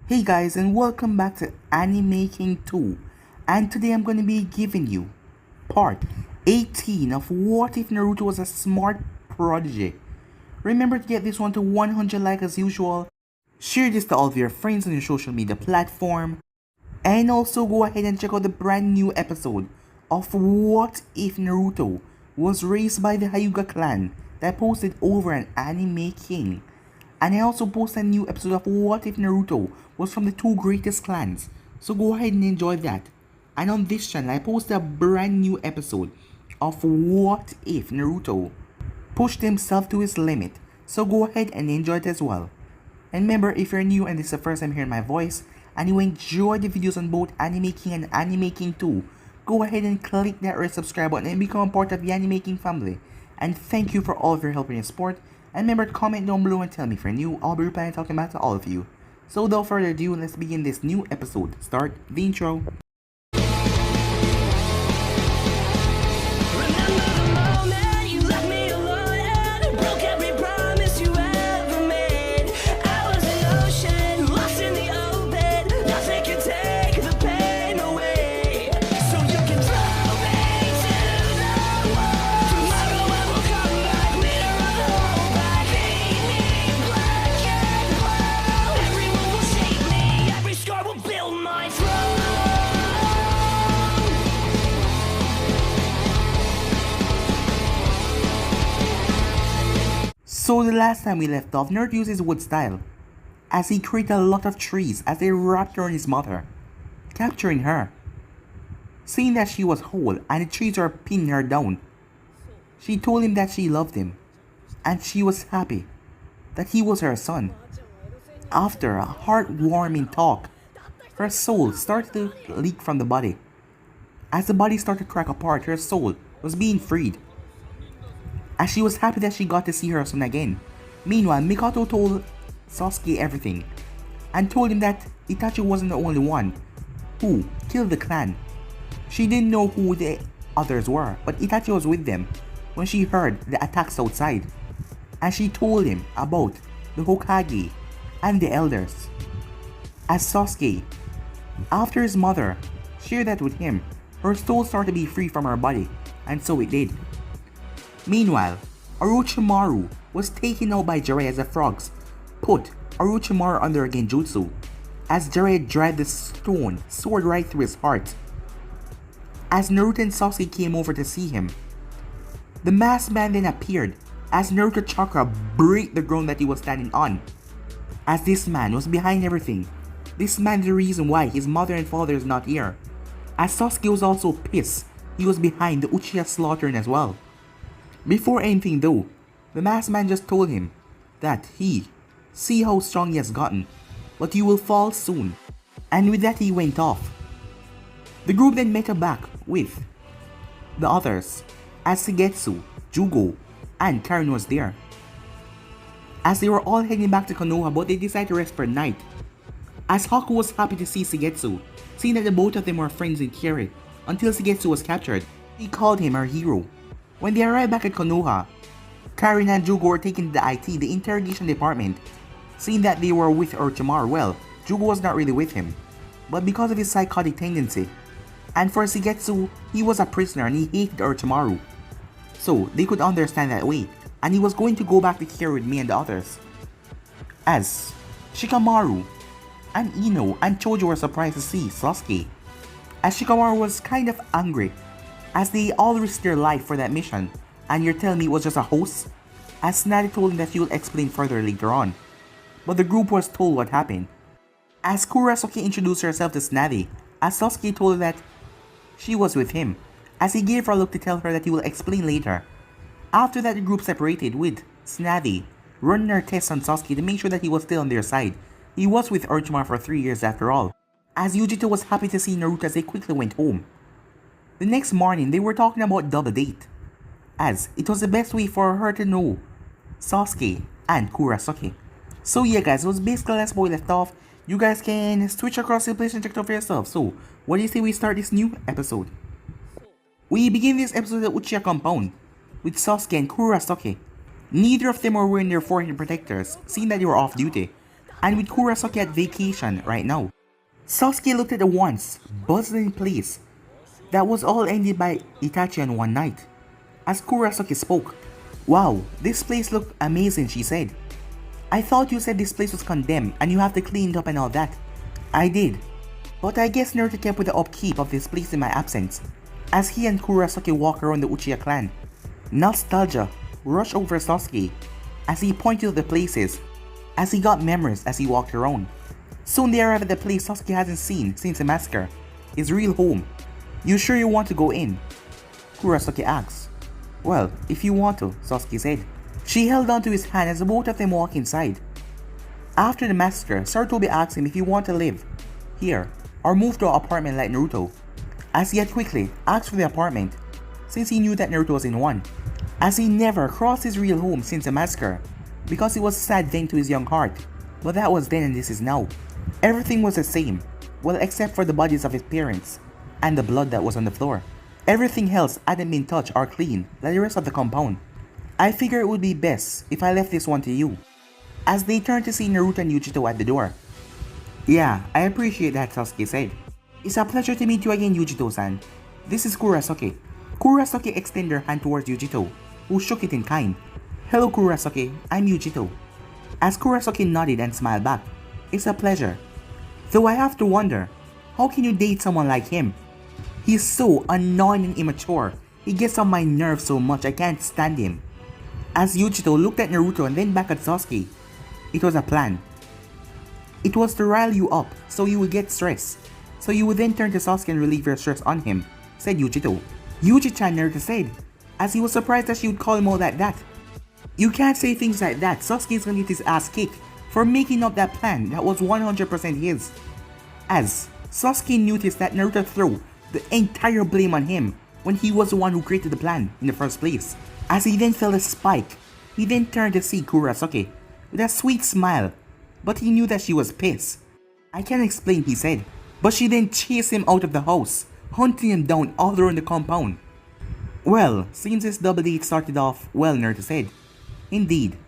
Hey guys, and welcome back to Anime King 2, and today I'm going to be giving you part 18 of What If Naruto Was a Smart Prodigy. Remember to get this one to 100 likes as usual, share this to all of your friends on your social media platform, and also go ahead and check out the brand new episode of What If Naruto Was Raised by the Hyuga clan that I posted over on Anime King. And I also posted a new episode of What If Naruto was from the two greatest clans, so go ahead and enjoy that. And on this channel I posted a brand new episode of What If Naruto pushed himself to his limit, so go ahead and enjoy it as well. And remember, if you're new and this is the first time hearing my voice, and you enjoy the videos on both Anime King and Anime King 2, go ahead and click that red subscribe button and become a part of the Anime King family. And thank you for all of your help and your support. And remember to comment down below and tell me if you're new. I'll be replying and talking back to all of you. So without further ado, let's begin this new episode. Start the intro. So the last time we left off, Naruto used his wood style, as he created a lot of trees as they wrapped around his mother, capturing her. Seeing that she was whole and the trees were pinning her down, she told him that she loved him, and she was happy that he was her son. After a heartwarming talk, her soul started to leak from the body. As the body started to crack apart, her soul was being freed, as she was happy that she got to see her son again. Meanwhile, Mikoto told Sasuke everything, and told him that Itachi wasn't the only one who killed the clan. She didn't know who the others were, but Itachi was with them when she heard the attacks outside, and she told him about the Hokage and the elders. As Sasuke, after his mother shared that with him, her soul started to be free from her body, and so it did. Meanwhile, Orochimaru was taken out by Jiraiya as the frogs put Orochimaru under a genjutsu, as Jiraiya dragged the stone sword right through his heart. As Naruto and Sasuke came over to see him, the masked man then appeared as Naruto chakra break the ground that he was standing on. As this man was behind everything, this man is the reason why his mother and father is not here. As Sasuke was also pissed, he was behind the Uchiha slaughtering as well. Before anything though, the masked man just told him that see how strong he has gotten, but you will fall soon. And with that he went off. The group then met back with the others, as Suigetsu, Jugo, and Karen was there. As they were all heading back to Konoha, but they decided to rest for the night. As Haku was happy to see Suigetsu, seeing that the both of them were friends in Kiri, until Suigetsu was captured. He called him her hero. When they arrived back at Konoha, Karen and Jugo were taken to the IT, the interrogation department. Seeing that they were with Orochimaru, well, Jugo was not really with him, but because of his psychotic tendency. And for Suigetsu, he was a prisoner and he hated Orochimaru, so they could understand that way, and he was going to go back to Kira with me and the others. As Shikamaru and Ino and Choji were surprised to see Sasuke, as Shikamaru was kind of angry, as they all risked their life for that mission, and you're telling me it was just a hoax? As Tsunade told him that she will explain further later on, but the group was told what happened. As Kurasuke introduced herself to Tsunade, as Sasuke told her that she was with him, as he gave her a look to tell her that he will explain later. After that, the group separated, with Tsunade running her tests on Sasuke to make sure that he was still on their side. He was with Orochimaru for 3 years after all. As Yujito was happy to see Naruto as they quickly went home. The next morning, they were talking about double date, as it was the best way for her to know Sasuke and Kurasuke. So yeah guys, it was basically that's where we left off. You guys can switch across the place and check it out for yourself. So, what do you say we start this new episode? We begin this episode at Uchiha compound, with Sasuke and Kurasuke. Neither of them were wearing their forehead protectors, seeing that they were off duty. and with Kurosaki at vacation right now. Sasuke looked at the once bustling place that was all ended by Itachi on one night. As Kurosaki spoke, "Wow, this place looked amazing," she said. "I thought you said this place was condemned and you have to clean it up and all that." "I did. But I guess Naruto kept with the upkeep of this place in my absence." As he and Kurosaki walk around the Uchiha clan, nostalgia rushed over Sasuke as he pointed out the places, as he got memories as he walked around. Soon they arrive at the place Sasuke hasn't seen since the massacre, his real home. "You sure you want to go in?" Kurosaki asks. "Well, if you want to," Sasuke said. She held on to his hand as the both of them walk inside. After the massacre, Sarutobi asks him if he want to live here or move to an apartment like Naruto, as he had quickly asked for the apartment since he knew that Naruto was in one, as he never crossed his real home since the massacre because it was a sad thing to his young heart. But that was then and this is now. Everything was the same, well except for the bodies of his parents and the blood that was on the floor. Everything else hadn't been touched or cleaned like the rest of the compound. "I figure it would be best if I left this one to you." As they turned to see Naruto and Yujito at the door. "Yeah, I appreciate that," Sasuke said. "It's a pleasure to meet you again, Yujito-san. This is Kurosaki." Kurosaki extended her hand towards Yujito, who shook it in kind. "Hello Kurosaki, I'm Yujito." As Kurosaki nodded and smiled back, "It's a pleasure. Though I have to wonder, how can you date someone like him? He's so annoying and immature. He gets on my nerves so much I can't stand him." As Yujito looked at Naruto and then back at Sasuke, "It was a plan. It was to rile you up so you would get stressed, so you would then turn to Sasuke and relieve your stress on him," said Yujito. "Yuji-chan," Naruto said, as he was surprised that she would call him all like that. "You can't say things like that. Sasuke's gonna get his ass kicked for making up that plan that was 100% his." As Sasuke noticed that Naruto threw the entire blame on him when he was the one who created the plan in the first place. As he then felt a spike, he then turned to see Kurosaki with a sweet smile, but he knew that she was pissed. "I can't explain," he said, but she then chased him out of the house, hunting him down all around the compound. "Well, since this double date started off well," Naruto said. "Indeed.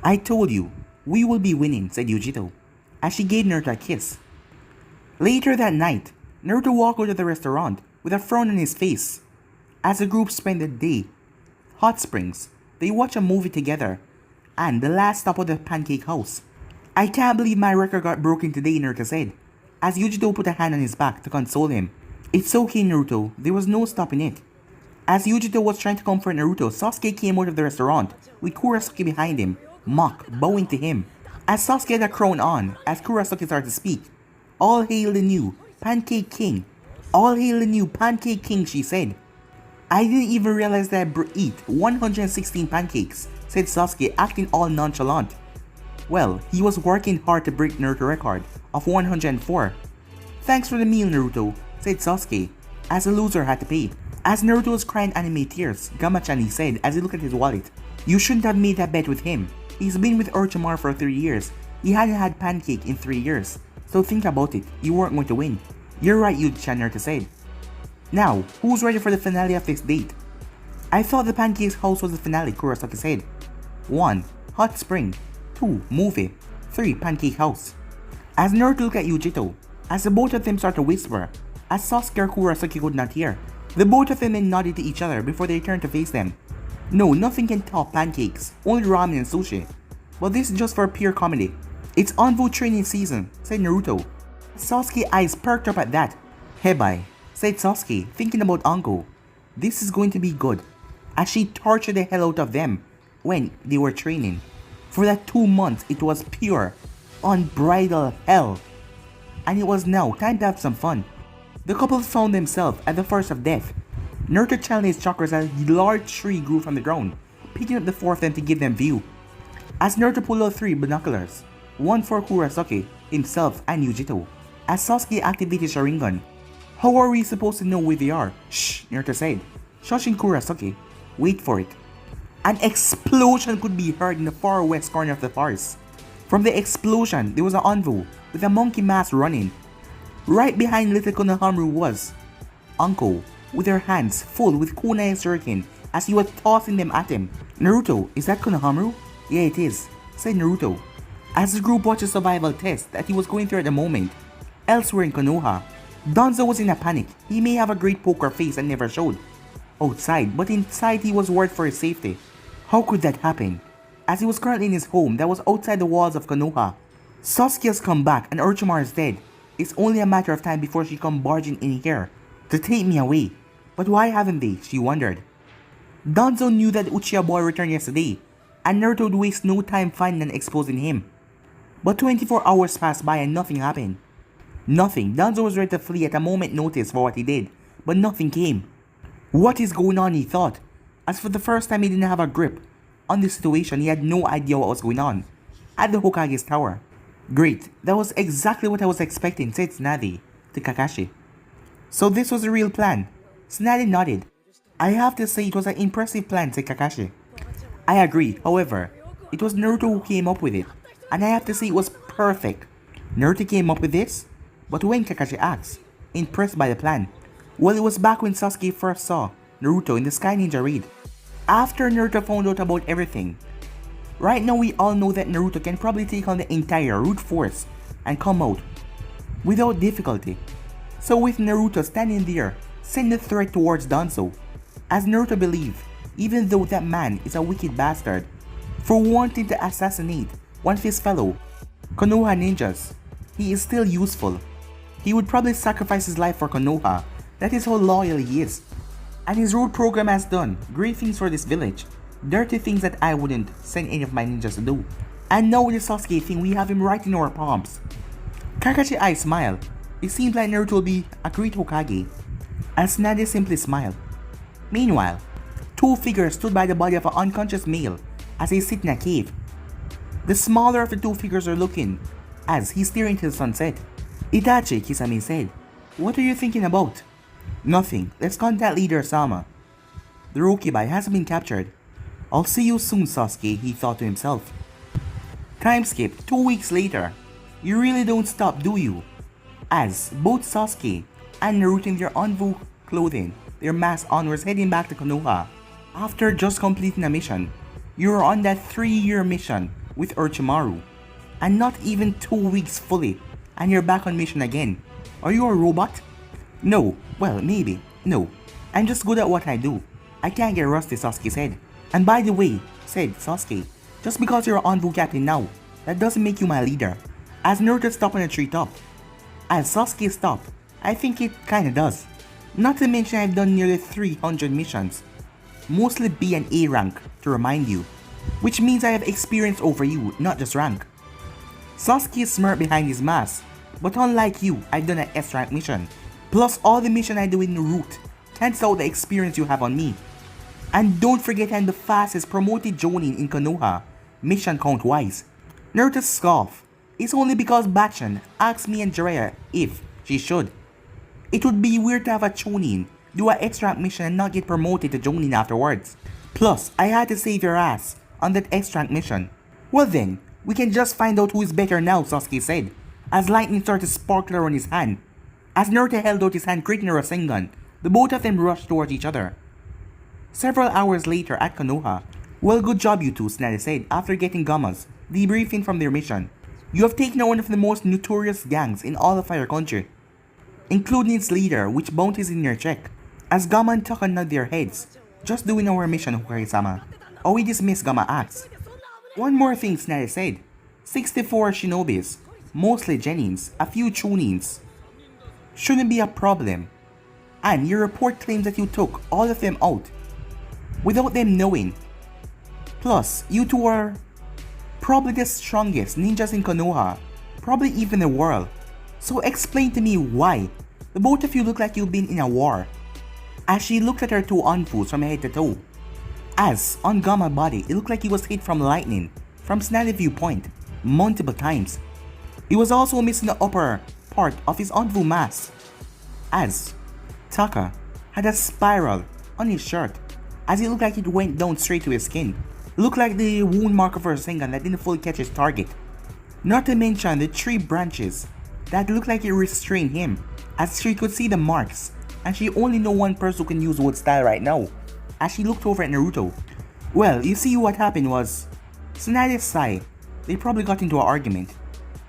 I told you, we will be winning," said Yujito, as she gave Naruto a kiss. Later that night, Naruto walked out of the restaurant with a frown on his face. As the group spent the day hot springs, they watched a movie together, and the last stop was the pancake house. "I can't believe my record got broken today," Naruto said, as Yujito put a hand on his back to console him. "It's okay, Naruto, there was no stopping it." As Yujito was trying to comfort Naruto, Sasuke came out of the restaurant with Kurosaki behind him, bowing to him. As Sasuke had a crown on, as Kurosaki started to speak, "All hail the new Pancake King. All hail the new Pancake King," she said. "I didn't even realize that I eat 116 pancakes," said Sasuke, acting all nonchalant. Well, he was working hard to break Naruto's record of 104. "Thanks for the meal, Naruto," said Sasuke, as the loser had to pay. As Naruto was crying anime tears, Gamachani said as he looked at his wallet, "You shouldn't have made that bet with him. He's been with Orochimaru for 3 years. He hadn't had pancake in 3 years. So think about it, you weren't going to win." "You're right, Yuji-chan," Naruto said. "Now, who's ready for the finale of this date?" "I thought the Pancake's house was the finale," Kurosaki said. 1. Hot spring. 2. Movie. 3. Pancake house. As Naruto looked at Yujito, as the both of them started to whisper, as Sasuke or Kurosaki could not hear, the both of them then nodded to each other before they turned to face them. "No, nothing can top pancakes, only ramen and sushi. But this is just for pure comedy. It's Anbu training season," said Naruto. Sasuke's eyes perked up at that. "Hebai," said Sasuke, thinking about Anko. "This is going to be good," as she tortured the hell out of them when they were training. For that 2 months, it was pure, unbridled hell. And it was now time to have some fun. The couple found themselves at the forest of death. Naruto channeled his chakras as a large tree grew from the ground, picking up the 4 of them to give them view. As Naruto pulled out 3 binoculars, one for Kurosaki, himself, and Yujito. As Sasuke activated Sharingan. "How are we supposed to know where they are?" "Shh," Naruto said, shushing Kurosaki. "Wait for it." An explosion could be heard in the far west corner of the forest. From the explosion, there was an envoy with a monkey mask running. Right behind little Konohamaru was Anko, with her hands full with kunai and shuriken as he was tossing them at him. "Naruto, is that Konohamaru?" "Yeah, it is," said Naruto. As the group watched the survival test that he was going through at the moment, elsewhere in Konoha, Danzo was in a panic. He may have a great poker face and never showed outside, but inside he was worried for his safety. How could that happen? As he was currently in his home that was outside the walls of Konoha. Sasuke has come back and Orochimaru is dead. It's only a matter of time before she come barging in here to take me away. But why haven't they? She wondered. Danzo knew that Uchiha boy returned yesterday, and Naruto would waste no time finding and exposing him. But 24 hours passed by and nothing happened. Nothing. Danzo was ready to flee at a moment's notice for what he did, but nothing came. What is going on, he thought, as for the first time he didn't have a grip on the situation. He had no idea what was going on at the Hokage's tower. Great, that was exactly what I was expecting, said Tsunade to Kakashi. So this was a real plan? Tsunade nodded. I have to say it was an impressive plan, said Kakashi. I agree, however, it was Naruto who came up with it, and I have to say it was perfect. Naruto came up with this? But when, Kakashi asked, impressed by the plan. Well, it was back when Sasuke first saw Naruto in the Sky Ninja raid. After Naruto found out about everything. Right now we all know that Naruto can probably take on the entire root force and come out without difficulty. So with Naruto standing there, send a threat towards Danzo. As Naruto believed, even though that man is a wicked bastard for wanting to assassinate one of his fellow Konoha ninjas, he is still useful. He would probably sacrifice his life for Konoha. That is how loyal he is. And his road program has done great things for this village. Dirty things that I wouldn't send any of my ninjas to do. And now with the Sasuke thing, we have him right in our palms. Kakashi's eyes smile. It seems like Naruto will be a great Hokage. And Tsunade simply smiled. Meanwhile, two figures stood by the body of an unconscious male as he sit in a cave. The smaller of the two figures are looking as he staring into the sunset. Itachi, Kisame said. What are you thinking about? Nothing. Let's contact Leader Sama. The Rokibai hasn't been captured. I'll see you soon, Sasuke, he thought to himself. Time skip, 2 weeks later. You really don't stop, do you? As both Sasuke and Naruto in their Anbu clothing, their masked onwards heading back to Konoha. After just completing a mission, you are on that 3-year mission with Orochimaru. And not even 2 weeks fully, and you're back on mission again. Are you a robot? No, well maybe, no. I'm just good at what I do. I can't get rusty, Sasuke said. And by the way, said Sasuke, just because you're an Anbu captain now, that doesn't make you my leader. As Naruto stopped on a treetop. As Sasuke stopped, I think it kinda does. Not to mention I've done nearly 300 missions. Mostly B and A rank, to remind you. Which means I have experience over you, not just rank. Sasuke smirked behind his mask. But unlike you, I've done an S rank mission. Plus all the mission I do in Naruto cancel out the experience you have on me. And don't forget I'm the fastest promoted Jonin in Konoha, mission count wise. Naruto scoffed. It's only because Bachan asked me and Jiraiya if she should. It would be weird to have a Chunin do a extra mission and not get promoted to Jonin afterwards. Plus, I had to save your ass on that extra mission. Well then, we can just find out who is better now, Sasuke said, as lightning started to sparkle around his hand. As Naruto held out his hand creating a Rasengan, the both of them rushed towards each other. Several hours later at Konoha. Well, good job you two, Tsunade said after getting Gamma's debriefing from their mission. You have taken out one of the most notorious gangs in all of our country, including its leader, which bounties in your check. As Gamma and Taka nod their heads. Just doing our mission, Hokage-sama. Or we dismiss, Gamma asked. One more thing, Tsunade said. 64 shinobis, mostly genins, a few chunins. Shouldn't be a problem. And your report claims that you took all of them out without them knowing. Plus, you two are probably the strongest ninjas in Konoha, probably even the world. So explain to me why the both of you look like you've been in a war. As she looked at her two Anfus from head to toe. As on Gamma's body, it looked like he was hit from lightning from Tsunade's viewpoint multiple times. He was also missing the upper part of his Anfu mask. As Taka had a spiral on his shirt, as it looked like it went down straight to his skin. It looked like the wound mark of her Rasengan that didn't fully catch his target. Not to mention the 3 branches that looked like it restrained him, as she could see the marks, and she only know one person who can use wood style right now. As she looked over at Naruto. Well, you see what happened was, Tsunade sighed They probably got into an argument.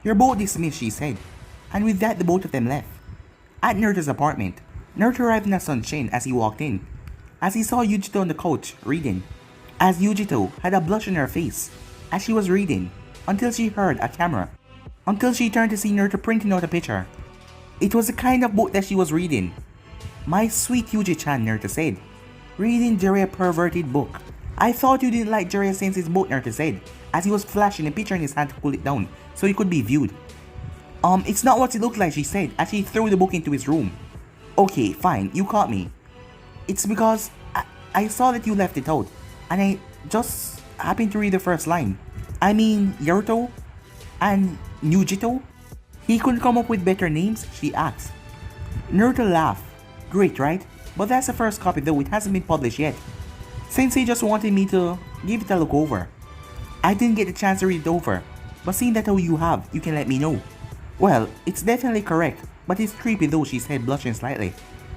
You're both dismissed, she said. And with that, the both of them left. At Naruto's apartment, Naruto arrived in a sunshine as he walked in, as he saw Yujito on the couch, reading. As Yujito had a blush on her face, as she was reading, until she heard a camera. Until she turned to see Naruto printing out a picture. It was the kind of book that she was reading. My sweet Yuji-chan, Naruto said. Reading Jiraiya perverted book. I thought you didn't like Jiraiya Sensei's book, Naruto said, as he was flashing a picture in his hand to pull it down, so it could be viewed. It's not what it looked like, she said, as she threw the book into his room. Okay, fine, you caught me. It's because I saw that you left it out, and I just happened to read the first line. I mean, Yaruto and Nujito? He couldn't come up with better names, she asked. Naruto laughed. Great, right? But that's the first copy though, it hasn't been published yet. Sensei just wanted me to give it a look over. I didn't get the chance to read it over, but seeing that how you have, you can let me know. Well, it's definitely correct, but it's creepy though, she said, blushing slightly.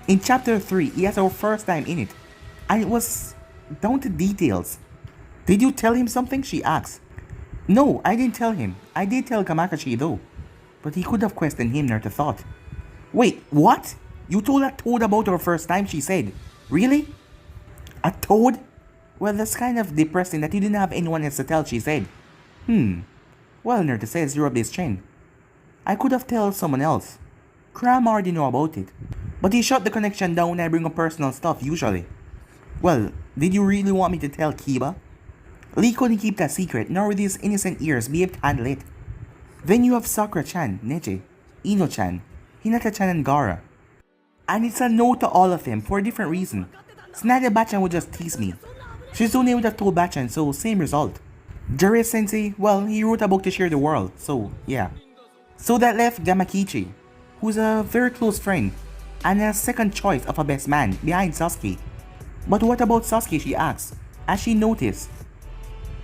In chapter 3, he has our first time in it, and it was down to details. Did you tell him something? She asked. No, I didn't tell him. I did tell Kamakashi though. But he could have questioned him, Naruto thought. Wait, what? You told a toad about our first time, she said. Really? A toad? Well, that's kind of depressing that you didn't have anyone else to tell, she said. Well, Naruto says you rubbed his chin. I could have told someone else. Cram already know about it. But he shut the connection down when I bring up personal stuff, usually. Well, did you really want me to tell Kiba? Lee couldn't keep that secret, nor with his innocent ears be able to handle it. Then you have Sakura-chan, Neji, Ino-chan, Hinata-chan and Gaara. And it's a no to all of them for a different reason. Tsunade Bachan would just tease me. Shizune would have told Bachan, so same result. Jiraiya Sensei, well, he wrote a book to share the world, so yeah. So that left Gamakichi, who's a very close friend, and a second choice of a best man behind Sasuke. But what about Sasuke, she asked, as she noticed.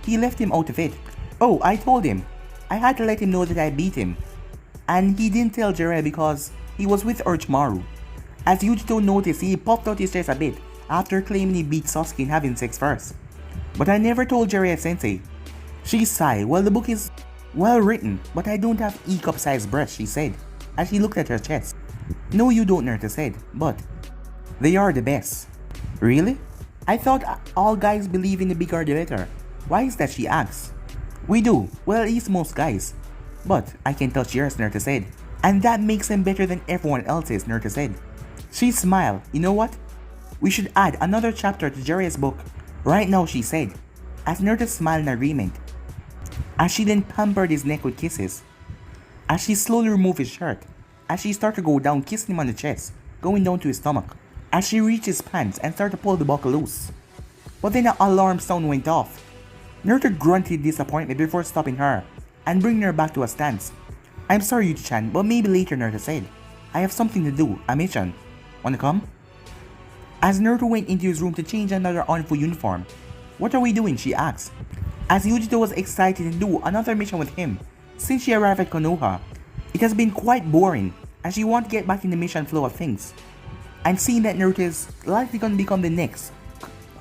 He left him out of it. Oh, I told him. I had to let him know that I beat him. And he didn't tell Jiraiya because he was with Orochimaru. As Yujito noticed, he puffed out his chest a bit after claiming he beat Sasuke in having sex first. But I never told Jiraiya Sensei. She sighed. Well, the book is well written, but I don't have E-cup sized breasts, she said, as she looked at her chest. No, you don't, Naruto said, but they are the best. Really? I thought all guys believe in the bigger the better. Why is that, she asked. We do, well, at least most guys. But I can touch yours, Naruto said. And that makes them better than everyone else's, Naruto said. She smiled. You know what? We should add another chapter to Jiraiya's book. Right now, she said, as Naruto smiled in agreement. As she then pampered his neck with kisses. As she slowly removed his shirt. As she started to go down, kissing him on the chest, going down to his stomach. As she reached his pants and started to pull the buckle loose. But then an alarm sound went off. Naruto grunted disappointment before stopping her and bringing her back to a stance. I'm sorry, Yuji-chan, but maybe later, Naruto said. I have something to do, a mission. Wanna come? As Naruto went into his room to change another on-full uniform. What are we doing? She asked. As Yujito was excited to do another mission with him since she arrived at Konoha. It has been quite boring and she wants to get back in the mission flow of things. And seeing that Naruto is likely going to become the next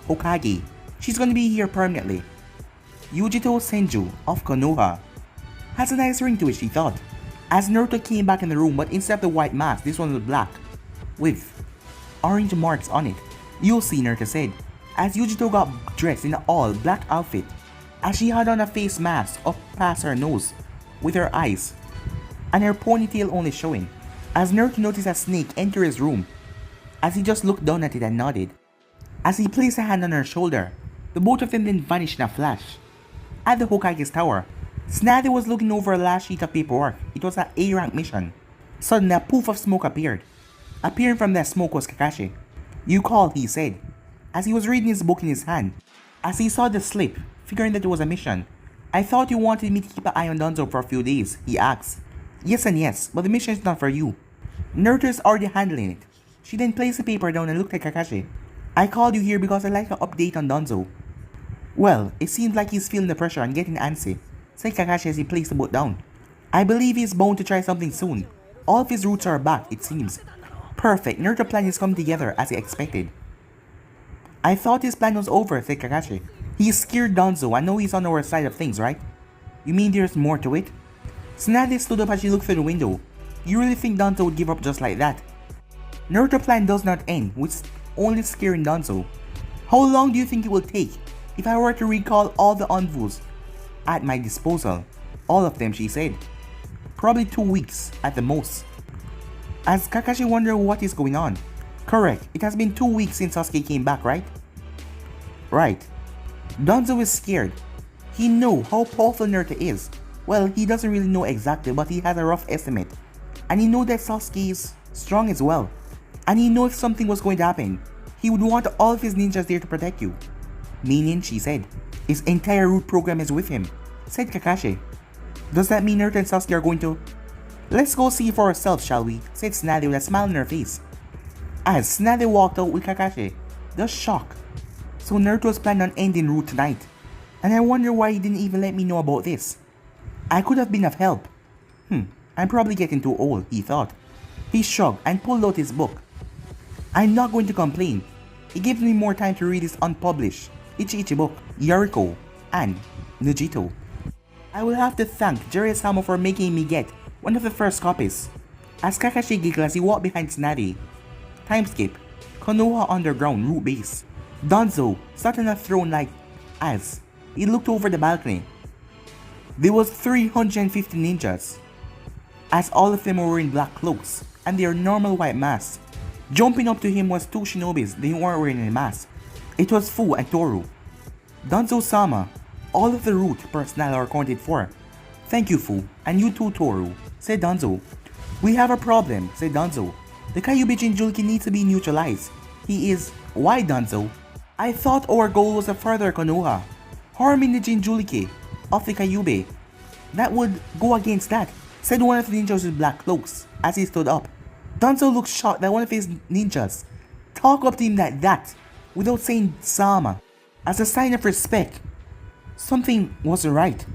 Hokage, she's going to be here permanently. Yujito Senju of Konoha has a nice ring to it, she thought. As Naruto came back in the room, but instead of the white mask, this one was black, with orange marks on it. You'll see, Naruto said, as Yujito got dressed in an all-black outfit, as she had on a face mask up past her nose, with her eyes, and her ponytail only showing. As Naruto noticed a snake enter his room, as he just looked down at it and nodded. As he placed a hand on her shoulder, the both of them then vanished in a flash. At the Hokage's tower, Tsunade was looking over a last sheet of paperwork. It was an A-rank mission. Suddenly a poof of smoke appeared. Appearing from that smoke was Kakashi. You called, he said, as he was reading his book in his hand. As he saw the slip, figuring that it was a mission. I thought you wanted me to keep an eye on Danzo for a few days, he asked. Yes and yes, but the mission is not for you. Naruto is already handling it. She then placed the paper down and looked at Kakashi. I called you here because I'd like an update on Danzo. Well, it seems like he's feeling the pressure and getting antsy, said Kakashi as he placed the book down. I believe he's bound to try something soon. All of his roots are back, it seems. Perfect, Naruto plan is coming together as he expected. I thought his plan was over, said Kakashi. He's scared Danzo. I know he's on our side of things, right? You mean there's more to it? Tsunade stood up as she looked through the window. You really think Danzo would give up just like that? Naruto's plan does not end with only scaring Danzo. How long do you think it will take if I were to recall all the envoys at my disposal? All of them, she said. Probably 2 weeks at the most. As Kakashi wondered what is going on. Correct, it has been 2 weeks since Sasuke came back, right? Right. Danzo is scared. He knows how powerful Naruto is. Well, he doesn't really know exactly, but he has a rough estimate. And he knows that Sasuke is strong as well. And he knows if something was going to happen, he would want all of his ninjas there to protect you. Meaning, she said, his entire root program is with him, said Kakashi. Does that mean Naruto and Sasuke are going to... Let's go see for ourselves, shall we? Said Tsunade with a smile on her face. As Tsunade walked out with Kakashi, the shock. So Naruto's planned on ending root tonight. And I wonder why he didn't even let me know about this. I could have been of help. I'm probably getting too old, he thought. He shrugged and pulled out his book. I'm not going to complain. It gives me more time to read his unpublished Ichi book, Yariko, and Nujito. I will have to thank Hashirama for making me get one of the first copies. As Kakashi giggled as he walked behind Tsunade. Timeskip, Konoha Underground Root Base. Danzo sat on a throne like as he looked over the balcony. There was 350 ninjas, as all of them were wearing black cloaks and their normal white masks. Jumping up to him was 2 shinobis, they weren't wearing any masks. It was Fu and Toru. Danzo-sama, all of the root personnel are accounted for. Thank you, Fu, and you too, Toru, said Danzo. We have a problem, said Danzo. The Kyuubi Jinchuriki needs to be neutralized. He is... Why, Danzo? I thought our goal was to further Konoha, harming the Jinchuriki of the Kyuubi. That would go against that, said one of the ninjas with black cloaks as he stood up. Danzo looked shocked that one of his ninjas talked up to him like that without saying Sama as a sign of respect. Something wasn't right.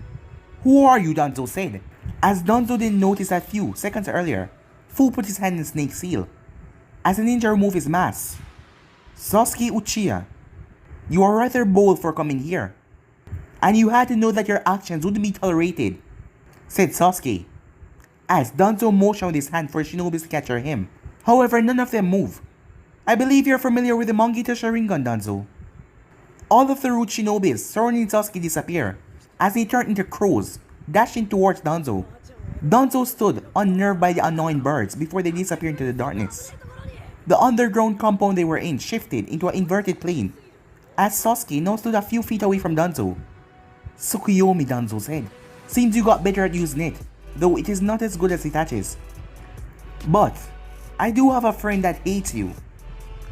Who are you? Danzo said. As Danzo didn't notice that few seconds earlier, Fu put his hand in Snake's seal. As the ninja removed his mask. Sasuke Uchiha, you are rather bold for coming here. And you had to know that your actions wouldn't be tolerated, said Sasuke. As Danzo motioned with his hand for shinobis to capture him. However, none of them moved. I believe you're familiar with the Mangita Sharingan, Danzo. All of the root shinobis surrounding Sasuke disappear as they turned into crows, dashing towards Danzo. Danzo stood unnerved by the annoying birds before they disappeared into the darkness. The underground compound they were in shifted into an inverted plane as Sasuke now stood a few feet away from Danzo. Tsukuyomi, Danzo said. Seems you got better at using it, though it is not as good as Itachi's. But I do have a friend that hates you,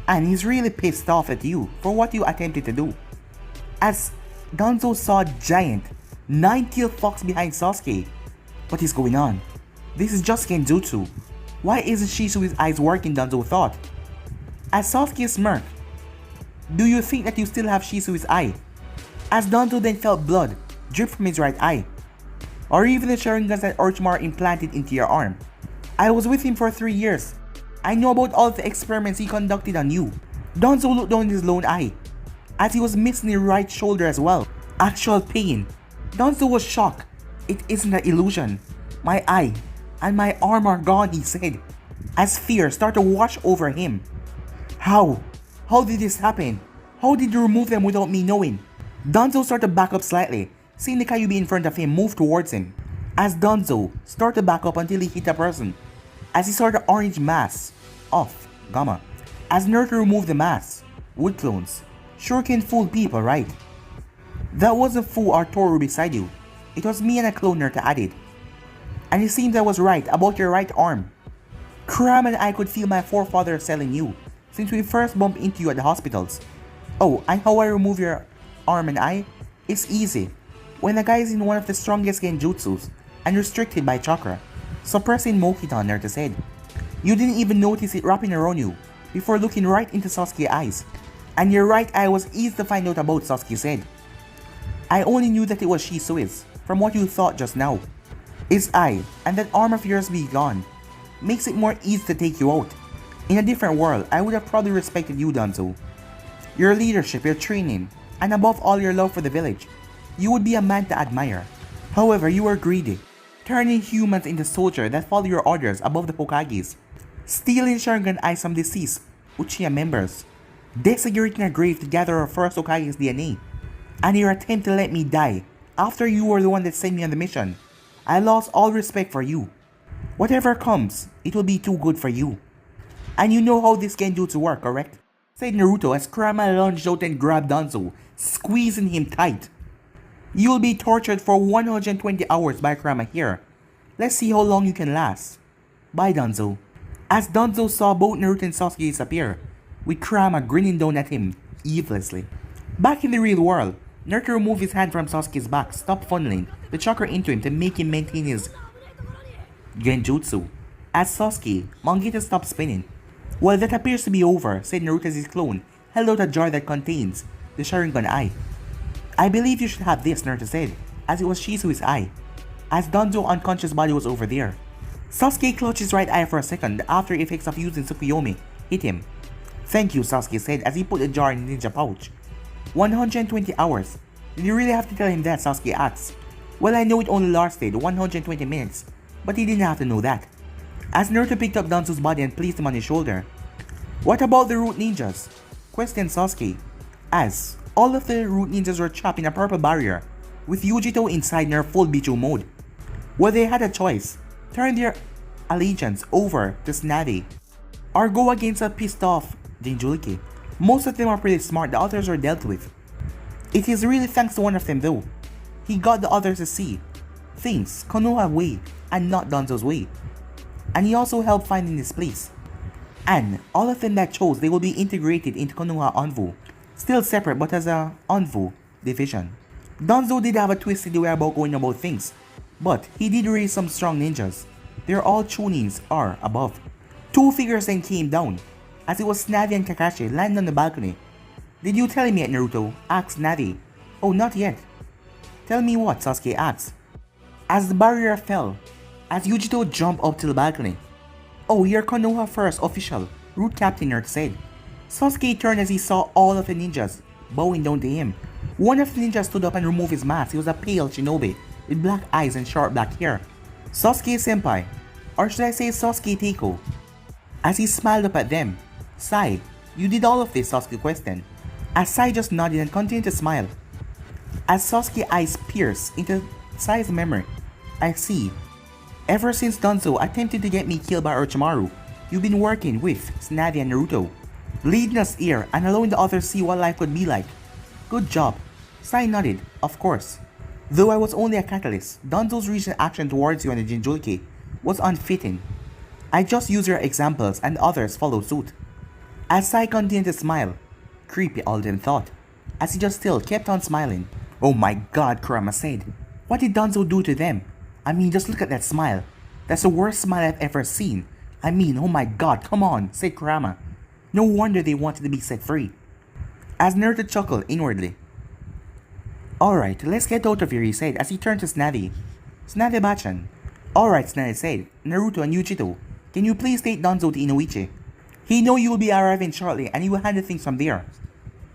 and he's really pissed off at you for what you attempted to do. As Danzo saw a giant, 9-tailed fox behind Sasuke. What is going on? This is just Genjutsu. Why isn't Shisui's eyes working, Danzo thought. As Sasuke smirked, do you think that you still have Shisui's eye? As Danzo then felt blood drip from his right eye. Or even the Sharingans that Orochimaru implanted into your arm. I was with him for 3 years. I know about all the experiments he conducted on you. Danzo looked down his lone eye, as he was missing his right shoulder as well. Actual pain. Danzo was shocked. It isn't an illusion. My eye and my arm are gone, he said, as fear started to wash over him. How? How did this happen? How did you remove them without me knowing? Danzo started to back up slightly, seeing the Kyuubi in front of him move towards him. As Danzo started to back up until he hit a person, as he saw the orange mask of Gamma. As Naruto removed the mask, wood clones sure can fool people, right? That wasn't Fu or Toru beside you. It was me and a clone Naruto added. And it seems I was right about your right arm. Kurama and I could feel my forefathers selling you since we first bumped into you at the hospitals. Oh, and how I remove your arm and eye? It's easy. When a guy is in one of the strongest genjutsus and restricted by chakra, suppressing Mokitan, Naruto said. You didn't even notice it wrapping around you before looking right into Sasuke's eyes. And your right eye was easy to find out about, Sasuke said. I only knew that it was Shisui's from what you thought just now. His eye and that arm of yours be gone makes it more easy to take you out. In a different world, I would have probably respected you, Danzo. Your leadership, your training, and above all your love for the village. You would be a man to admire. However, you were greedy, turning humans into soldiers that follow your orders above the Hokages, stealing Sharingan eyes from deceased Uchiha members, desecrating a grave to gather our first Hokage's DNA, and your attempt to let me die after you were the one that sent me on the mission. I lost all respect for you. Whatever comes, it will be too good for you. And you know how this genjutsu work, correct? Said Naruto as Kurama lunged out and grabbed Danzo, squeezing him tight. You will be tortured for 120 hours by Kurama here. Let's see how long you can last. Bye, Danzo. As Danzo saw both Naruto and Sasuke disappear, with Kurama grinning down at him evilly. Back in the real world, Naruto removed his hand from Sasuke's back, stopped funneling the chakra into him to make him maintain his genjutsu. As Sasuke, Mangita stopped spinning. Well, that appears to be over, said Naruto as his clone held out a jar that contains the Sharingan eye. I believe you should have this, Naruto said, as it was Shizui's eye, as Danzo's unconscious body was over there. Sasuke clutched his right eye for a second. The after effects of using Tsukuyomi hit him. Thank you, Sasuke said as he put the jar in the ninja pouch. 120 hours. Did you really have to tell him that, Sasuke asked. Well, I know it only lasted 120 minutes, but he didn't have to know that. As Naruto picked up Danzo's body and placed him on his shoulder. What about the root ninjas? Questioned Sasuke, as all of the root ninjas were trapped in a purple barrier, with Yujito inside their full Bichu mode. Well, they had a choice, turn their allegiance over to Tsunade, or go against a pissed off Jinchuriki. Most of them are pretty smart, the others were dealt with. It is really thanks to one of them though. He got the others to see things Konoha way and not Danzo's way. And he also helped finding this place. And all of them that chose they will be integrated into Konoha Onvu. Still separate but as a Onvu division. Danzo did have a twisted way about going about things, but he did raise some strong ninjas. Their all tunings are above. Two figures then came down, as it was Tsunade and Kakashi landing on the balcony. Did you tell me yet, Naruto? Asked Tsunade. Oh, not yet. Tell me what? Sasuke asked. As the barrier fell, as Yujito jumped up to the balcony. Oh, you're Konoha first official, Root Captain Naruto said. Sasuke turned as he saw all of the ninjas bowing down to him. One of the ninjas stood up and removed his mask. He was a pale shinobi with black eyes and short black hair. Sasuke senpai, or should I say Sasuke Teiko? As he smiled up at them. Sai, you did all of this, Sasuke questioned. As Sai just nodded and continued to smile. As Sasuke's eyes pierced into Sai's memory. I see. Ever since Danzo attempted to get me killed by Orochimaru, you've been working with Tsunade and Naruto, leading us here and allowing the others see what life could be like. Good job. Sai nodded, of course. Though I was only a catalyst, Danzo's recent action towards you and the Jinchuriki was unfitting. I just used your examples and others followed suit. As Sai continued to smile, creepy all them thought, as he just still kept on smiling. Oh my god, Kurama said. What did Danzo do to them? I mean, just look at that smile. That's the worst smile I've ever seen. I mean, oh my god, come on, said Kurama. No wonder they wanted to be set free. As Naruto chuckled inwardly. Alright, let's get out of here, he said as he turned to Tsunade. Tsunade-bachan. Alright, Tsunade said. Naruto and Yujito, can you please take Danzo to Inoichi? He know you will be arriving shortly and he will handle things from there.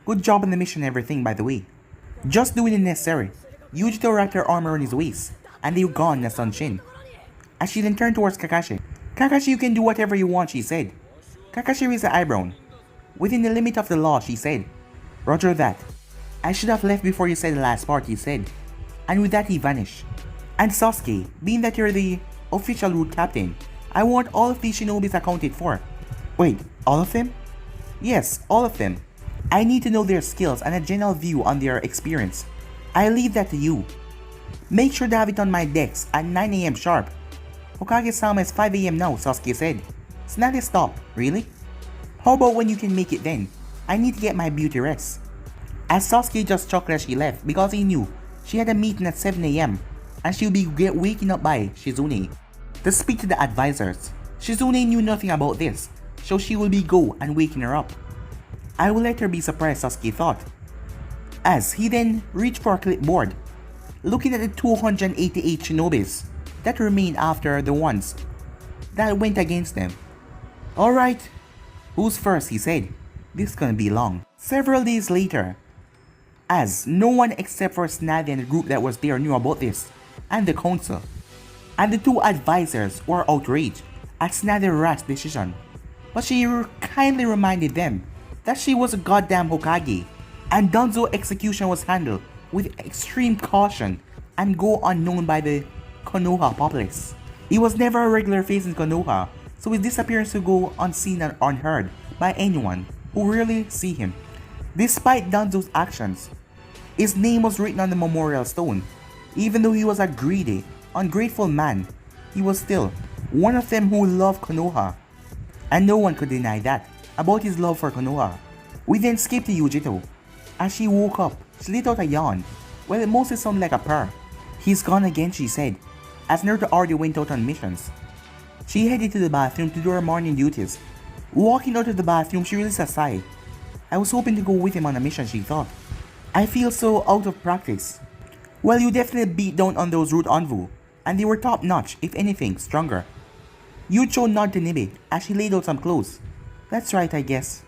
Good job on the mission and everything, by the way. Just doing the necessary. Yujito wrapped her arm around his waist, and they were gone in a sunshin. As she then turned towards Kakashi. Kakashi, you can do whatever you want, she said. Kakashi raised her eyebrow. Within the limit of the law, she said. Roger that. I should have left before you said the last part, he said. And with that he vanished. And Sasuke, being that you're the official root captain, I want all of these shinobis accounted for. Wait, all of them? Yes, all of them. I need to know their skills and a general view on their experience. I leave that to you. Make sure to have it on my decks at 9 AM sharp. Hokage-sama is 5 AM now, Sasuke said. Tsunade stopped. Really? How about when you can make it then? I need to get my beauty rest. As Sasuke just chuckled as she left because he knew she had a meeting at 7 AM and she would be waking up by Shizune to speak to the advisors. Shizune knew nothing about this, so she will be go and waking her up. I will let her be surprised, Sasuke thought. As he then reached for a clipboard, looking at the 288 shinobis that remained after the ones that went against them. Alright, who's first, he said. This is gonna be long. Several days later, as no one except for Tsunade and the group that was there knew about this, and the council, and the two advisors were outraged at Tsunade's rash decision, but she kindly reminded them that she was a goddamn Hokage, and Danzo's execution was handled with extreme caution and go unknown by the Konoha populace. He was never a regular face in Konoha, so his disappearance would go unseen and unheard by anyone who rarely see him. Despite Danzo's actions, his name was written on the memorial stone. Even though he was a greedy, ungrateful man, he was still one of them who loved Konoha, and no one could deny that about his love for Konoha. We then skip to Yujito. As she woke up, she let out a yawn. Well, it mostly sounded like a purr. "He's gone again," she said, as Naruto already went out on missions. She headed to the bathroom to do her morning duties. Walking out of the bathroom, she released a sigh. "I was hoping to go with him on a mission," she thought. "I feel so out of practice." "Well, you definitely beat down on those root Anvu, and they were top notch, if anything, stronger." Yucho nodded to Nibi as she laid out some clothes. "That's right, I guess.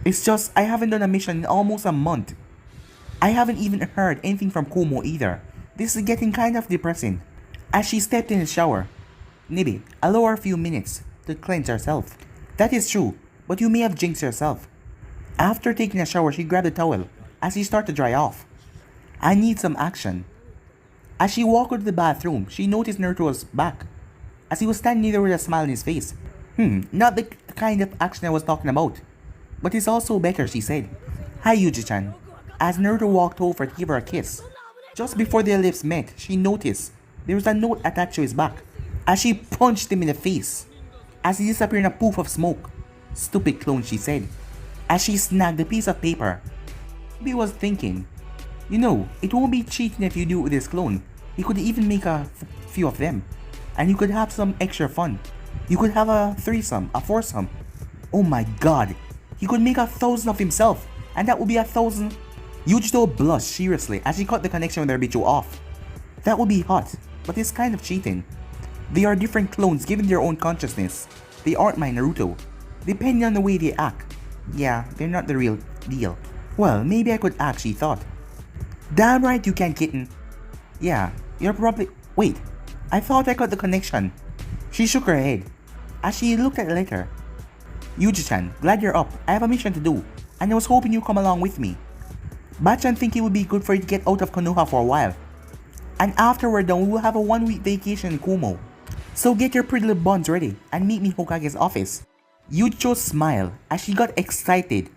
It's just I haven't done a mission in almost a month. I haven't even heard anything from Kumo either. This is getting kind of depressing." As she stepped in the shower, "Nibi, allow her a few minutes to cleanse herself." "That is true, but you may have jinxed yourself." After taking a shower, she grabbed a towel as she started to dry off. "I need some action." As she walked out of the bathroom, she noticed Naruto was back, as he was standing there with a smile on his face. Not the kind of action I was talking about. But it's also better," she said. "Hi, Yuji-chan." As Naruto walked over to give her a kiss. Just before their lips met, she noticed there was a note attached to his back, as she punched him in the face, as he disappeared in a poof of smoke. "Stupid clone," she said, as she snagged a piece of paper. He was thinking, "You know, it won't be cheating if you do it with this clone. You could even make a few of them, and you could have some extra fun. You could have a threesome, a foursome. Oh my god, he could make 1,000 of himself, and that would be 1,000. Yujito blushed seriously as she cut the connection with her Bicho off. "That would be hot, but it's kind of cheating. They are different clones given their own consciousness. They aren't my Naruto. Depending on the way they act, yeah, they're not the real deal. Well, maybe I could act," she thought. "Damn right you can, kitten. Yeah, you're probably— Wait, I thought I cut the connection." She shook her head as she looked at the letter. "Yuji-chan, glad you're up. I have a mission to do, and I was hoping you'd come along with me. Bachan think it would be good for you to get out of Konoha for a while. And after we're done, we will have a 1-week vacation in Kumo. So get your pretty little buns ready and meet me in Hokage's office." Yucho smiled as she got excited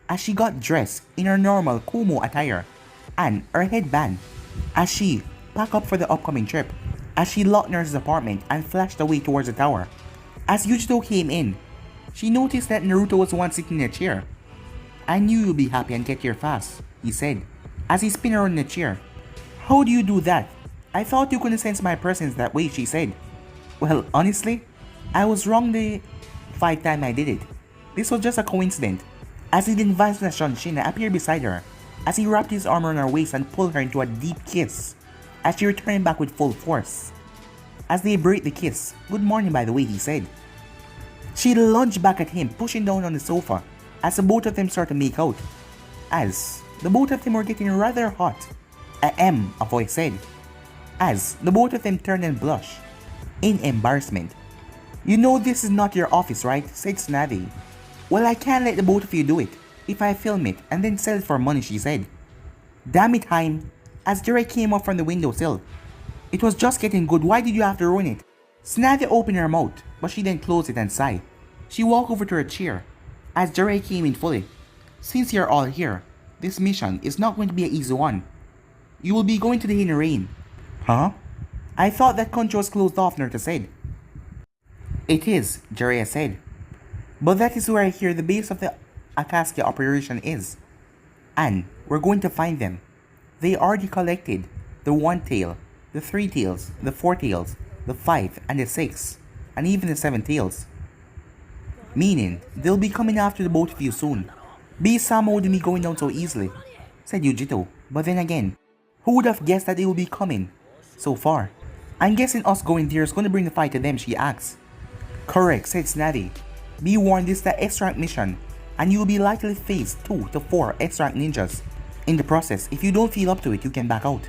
as she got dressed in her normal Kumo attire and her headband as she packed up for the upcoming trip. As she locked Nurse's apartment and flashed away towards the tower. As Yujito came in, she noticed that Naruto was the one sitting in a chair. "I knew you'd be happy and get here fast," he said, as he spun around in the chair. "How do you do that? I thought you couldn't sense my presence that way," she said. "Well, honestly, I was wrong the 5th time I did it. This was just a coincidence." As he then advanced with Shunshina appeared beside her, as he wrapped his arm around her waist and pulled her into a deep kiss, as she returned back with full force. As they break the kiss, "Good morning, by the way," he said. She lunged back at him, pushing down on the sofa, as the both of them started to make out. As the both of them were getting rather hot. "Ahem," a voice said, as the both of them turned and blushed in embarrassment. "You know this is not your office, right?" said Tsunade. "Well, I can't let the both of you do it if I film it and then sell it for money," she said. "Damn it, Haim," as Jiraiya came up from the windowsill. "It was just getting good, why did you have to ruin it?" Tsunade opened her mouth, but she then closed it and sighed. She walked over to her chair as Jiraiya came in fully. "Since you're all here, this mission is not going to be an easy one. You will be going to the Heir Rain." "Huh? I thought that country was closed off," Naruto said. "It is," Jiraiya said. "But that is where I hear the base of the Akatsuki operation is. And we're going to find them. They already collected the 1 tail, the 3 tails, the 4 tails, the 5 and the 6, and even the 7 tails. Meaning, they'll be coming after the both of you soon. Sama wouldn't be going down so easily," said Yujito. "But then again, who would have guessed that they will be coming so far? I'm guessing us going there is going to bring the fight to them," she asked. "Correct," said Tsunade. "Be warned, this is the S-rank mission, and you will be likely to face 2 to 4 S-rank ninjas. In the process, if you don't feel up to it, you can back out."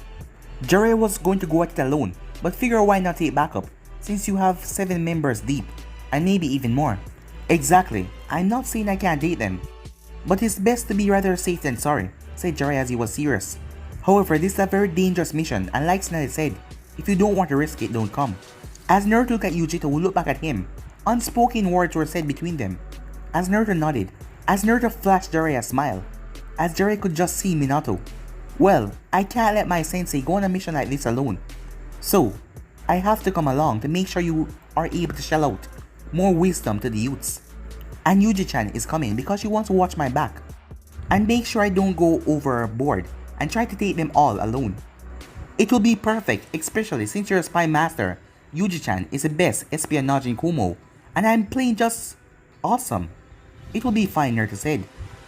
Jiraiya was going to go at it alone, but figure why not take backup, since you have 7 members deep, and maybe even more. Exactly, I'm not saying I can't date them, but it's best to be rather safe than sorry, said Jiraiya as he was serious. However, this is a very dangerous mission, and like Sasuke said, if you don't want to risk it, don't come. As Naruto looked at Uchiha, who looked back at him, unspoken words were said between them. As Naruto nodded, as Naruto flashed Jiraiya a smile, as Jiraiya could just see Minato. Well, I can't let my sensei go on a mission like this alone. So, I have to come along to make sure you are able to shell out more wisdom to the youths. And Yuji-chan is coming because she wants to watch my back and make sure I don't go overboard and try to take them all alone. It will be perfect, especially since you're a spy master. Yuji-chan is the best espionage in Kumo, and I'm playing just awesome. It will be fine, Naruto said.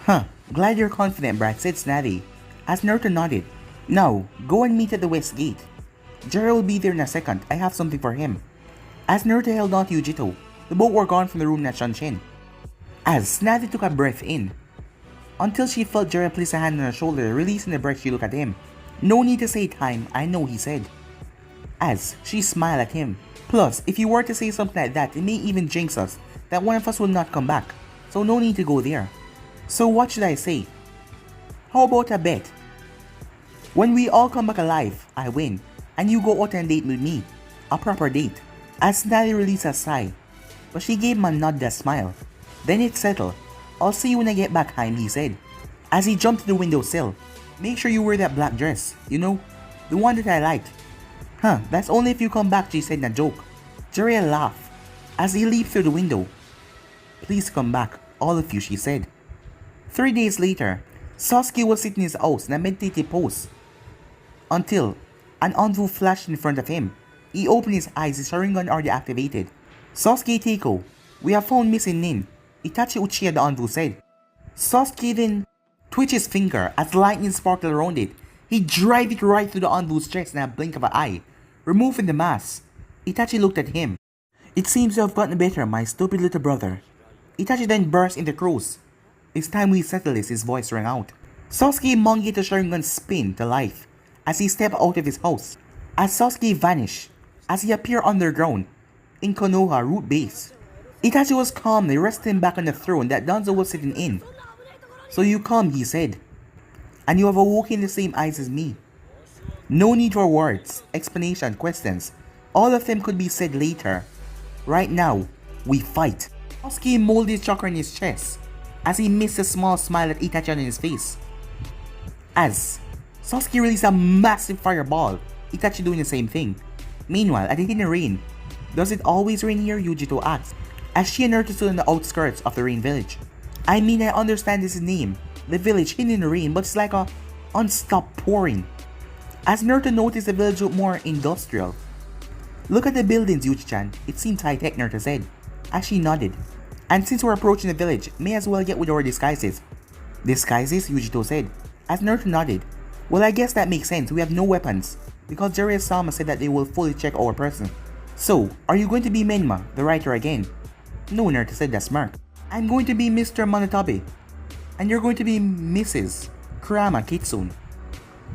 Huh, glad you're confident, Brad, said Snazzy, as Naruto nodded. Now, go and meet at the west gate. Jiraiya will be there in a second, I have something for him. As Naruto held on to Yujito, the both were gone from the room at Shanshin. As Snazzy took a breath in, until she felt Jiraiya place a hand on her shoulder, releasing the breath, she looked at him. No need to say time, I know, he said. As she smiled at him. Plus, if you were to say something like that, it may even jinx us that one of us will not come back, so no need to go there. So what should I say? How about a bet? When we all come back alive, I win, and you go out on a date with me. A proper date. As Snazzy released a sigh, but she gave him a nod that smile. Then it settled. I'll see you when I get back, Heim, he said, as he jumped to the windowsill. Make sure you wear that black dress, you know, the one that I liked. Huh, that's only if you come back, she said in a joke. Jiraiya laughed as he leaped through the window. Please come back, all of you, she said. 3 days later, Sasuke was sitting in his house in a meditative pose until an envoy flashed in front of him. He opened his eyes, his Sharingan already activated. Sasuke Teiko, we have found missing Nin, Itachi Uchiha, the envoy said. Sasuke then twitched his finger as lightning sparkled around it. He drove it right through the envoy's chest in a blink of an eye, removing the mask. Itachi looked at him. It seems you have gotten better, my stupid little brother. Itachi then burst into crows. It's time we settle this, his voice rang out. Sasuke monkeyed the Sharingan spin to life as he stepped out of his house. As Sasuke vanished, as he appeared underground in Konoha root base, Itachi was calmly resting back on the throne that Danzo was sitting in. So you come, he said, and you have awoken the same eyes as me. No need for words, explanation, questions. All of them could be said later. Right now, we fight. Sasuke molded his chakra in his chest as he missed a small smile at Itachi on his face. As Sasuke released a massive fireball, Itachi doing the same thing. Meanwhile, at the Hidden Rain, does it always rain here? Yujito asked, as she and Naruto stood on the outskirts of the Rain Village. I mean, I understand this name, the village hidden in the rain, but it's like a unstopped pouring. As Naruto noticed the village looked more industrial. Look at the buildings, Yuji-chan, it seems high-tech, Naruto said, as she nodded. And since we're approaching the village, may as well get with our disguises. Disguises? Yujito said, as Naruto nodded. Well, I guess that makes sense, we have no weapons, because Jiraiya-sama said that they will fully check our person. So, are you going to be Menma, the writer again? No, Naruto said that smirk. I'm going to be Mr. Monotabe, and you're going to be Mrs. Kurama Kitsune.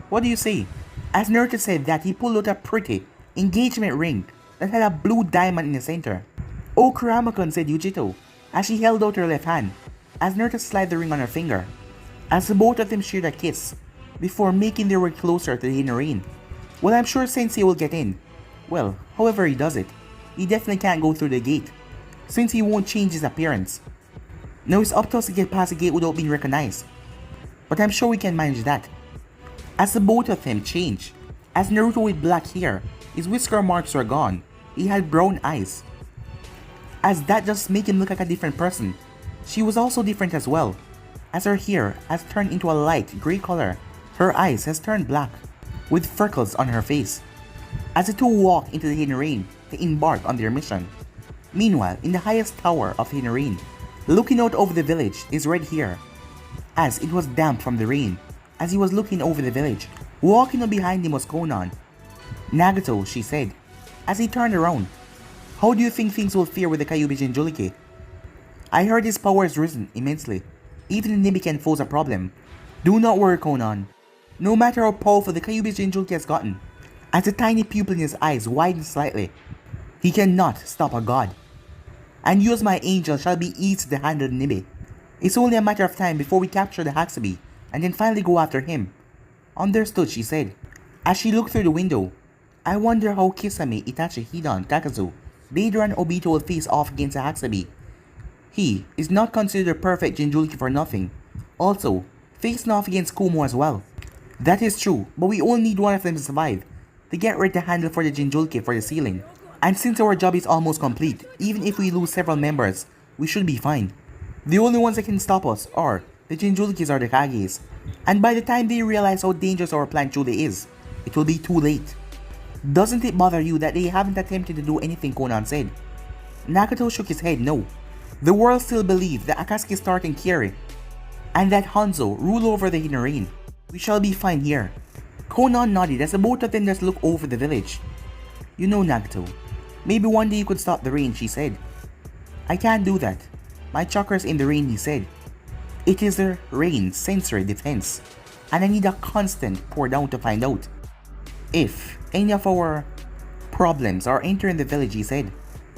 What do you say? As Naruto said that, he pulled out a pretty engagement ring that had a blue diamond in the center. Oh, Kurama-kun, said Yujito, as she held out her left hand, as Naruto slid the ring on her finger, as the both of them shared a kiss, before making their way closer to the Hidden Rain. Well, I'm sure Sensei will get in. Well, however he does it, he definitely can't go through the gate, since he won't change his appearance. Now it's up to us to get past the gate without being recognized, but I'm sure we can manage that. As the both of them changed, as Naruto with black hair, his whisker marks were gone, he had brown eyes. As that just made him look like a different person. She was also different as well, as her hair has turned into a light grey color, her eyes has turned black, with freckles on her face. As the two walked into the Hidden Rain to embark on their mission. Meanwhile, in the highest tower of the Hidden Rain, looking out over the village is Red Hair, as it was damp from the rain, as he was looking over the village. Walking on behind him was Konan. Nagato, she said, as he turned around. How do you think things will fare with the Kyuubi Jinchuriki? I heard his power has risen immensely. Even the Nibi can pose a problem. Do not worry, Konan. No matter how powerful the Kyuubi Jinchuriki has gotten, as the tiny pupil in his eyes widened slightly. He cannot stop a god. And you as my angel shall be easy to handle Nibi. It's only a matter of time before we capture the Haxabi and then finally go after him. Understood, she said. As she looked through the window, I wonder how Kisame, Itachi, Hidan, Kakazu, Deidara and Obito will face off against the Haxabi. He is not considered perfect Jinchuriki for nothing. Also, facing off against Kumo as well. That is true, but we only need one of them to survive, to get ready to handle for the Jinchuriki for the ceiling. And since our job is almost complete, even if we lose several members, we should be fine. The only ones that can stop us are the Jinchurikis or the Kages. And by the time they realize how dangerous our plan truly is, it will be too late. Doesn't it bother you that they haven't attempted to do anything, Konan said. Nagato shook his head no. The world still believes that Akatsuki start in Kiri, and that Hanzo rule over the Hidden Rain. We shall be fine here. Konan nodded as the both of them just looked over the village. You know, Nagato, maybe one day you could stop the rain, she said. I can't do that. My chakra's in the rain, he said. It is the rain's sensory defense, and I need a constant pour down to find out if any of our problems are entering the village, he said.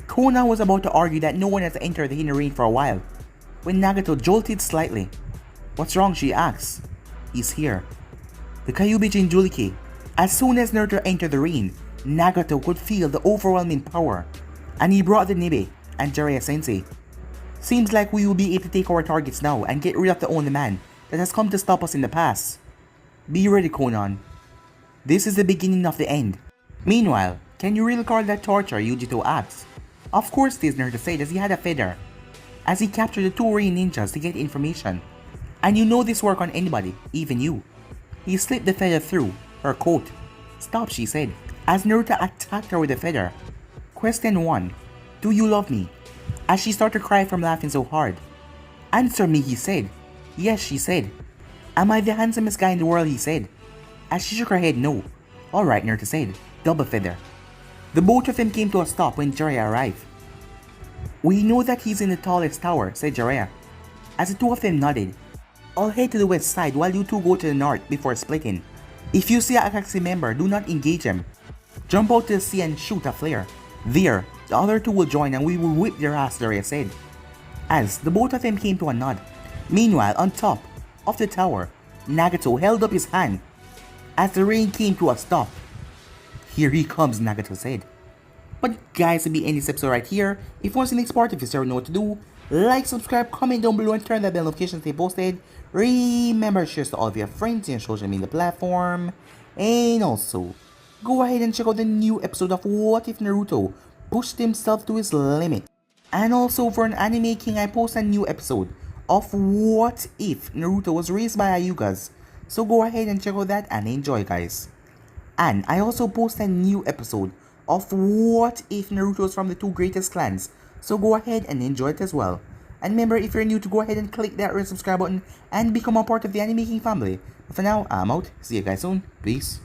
Konan was about to argue that no one has entered the Hidden Rain for a while, when Nagato jolted slightly. What's wrong, she asked. He's here. The Kyuubi Jinchuriki. As soon as Naruto entered the rain, Nagato could feel the overwhelming power, and he brought the Nibe and Jiraiya Sensei. Seems like we will be able to take our targets now and get rid of the only man that has come to stop us in the past. Be ready, Konan. This is the beginning of the end. Meanwhile, can you really call that torture, Yujito asked. Of course, this Naruto said as he had a feather, as he captured the two rain ninjas to get information. And you know this work on anybody, even you. He slipped the feather through her coat. Stop, she said, as Naruto attacked her with the feather. Question 1. Do you love me? As she started to cry from laughing so hard. Answer me, he said. Yes, she said. Am I the handsomest guy in the world, he said. As she shook her head no. Alright, Naruto said. Double feather. The both of them came to a stop when Jiraiya arrived. We know that he's in the tallest tower, said Jiraiya. As the two of them nodded. I'll head to the west side while you two go to the north before splitting. If you see a Akatsuki member, do not engage him. Jump out to the sea and shoot a flare. There, the other two will join and we will whip their ass, Jiraiya said. As the both of them came to a nod. Meanwhile, on top of the tower, Nagato held up his hand as the rain came to a stop. Here he comes, Nagato said. But guys, we'll be ending this episode right here. If you want to see the next part, if you still know what to do, like, subscribe, comment down below, and turn that bell notification to stay posted. Remember, share to all of your friends and social media platform. And also, go ahead and check out the new episode of What If Naruto Pushed Himself to His Limit. And also, for an Anime King, I post a new episode of What If Naruto Was Raised by Hyugas. So go ahead and check out that and enjoy, guys. And I also post a new episode of What If Naruto is from the two greatest clans. So go ahead and enjoy it as well. And remember, if you're new, to go ahead and click that red subscribe button and become a part of the Anime King family. But for now, I'm out. See you guys soon. Peace.